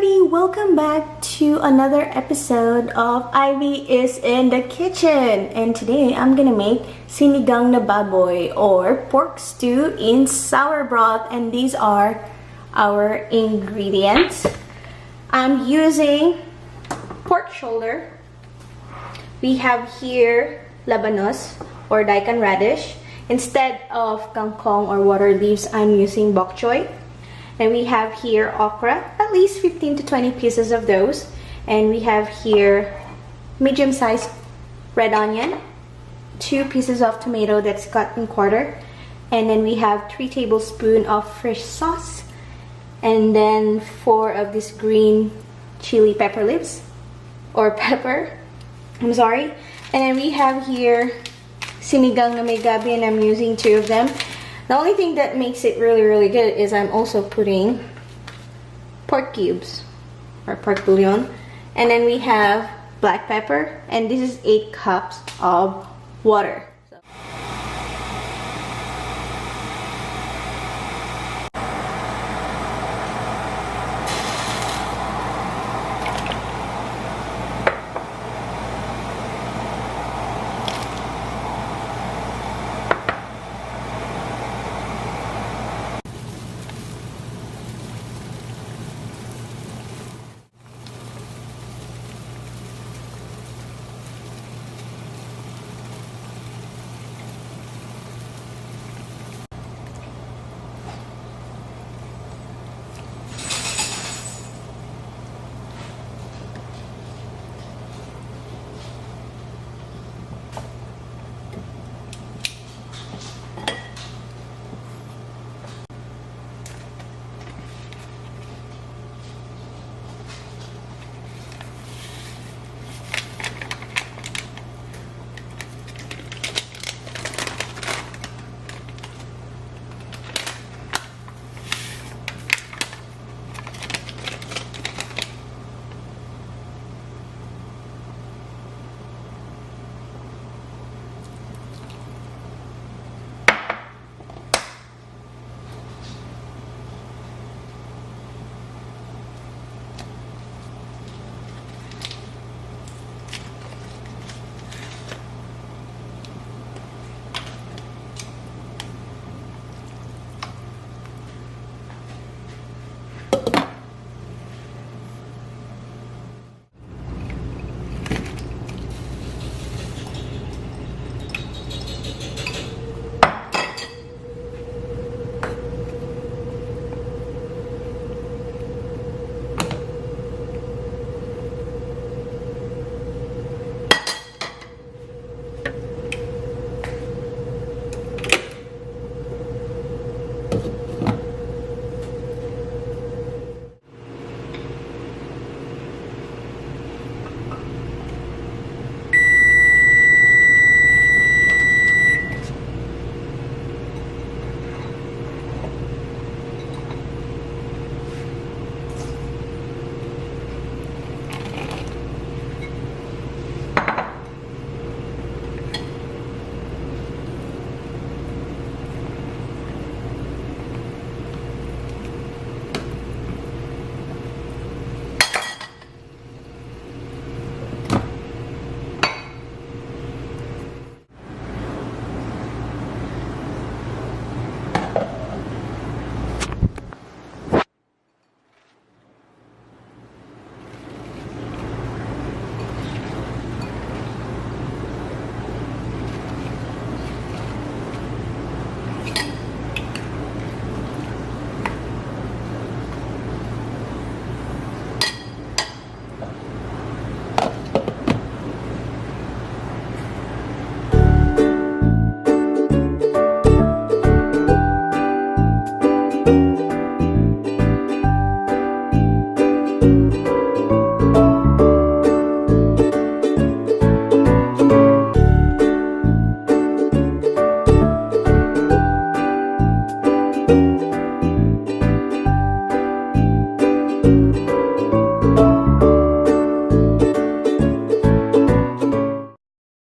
everybody, welcome back to another episode of Ivy is in the kitchen, and today I'm gonna make Sinigang na Baboy or pork stew in sour broth, and these are our ingredients. I'm using pork shoulder. We have here labanos or daikon radish. Instead of kangkong or water leaves, I'm using bok choy. And we have here okra, at least 15 to 20 pieces of those. And we have here medium-sized red onion, 2 pieces of tomato that's cut in quarter. And then we have 3 tablespoons of fish sauce. And then 4 of this green chili pepper leaves, or pepper, I'm sorry. And then we have here sinigang na may gabi, and I'm using 2 of them. The only thing that makes it really good is I'm also putting pork cubes or pork bouillon. And then we have black pepper, and this is 8 cups of water.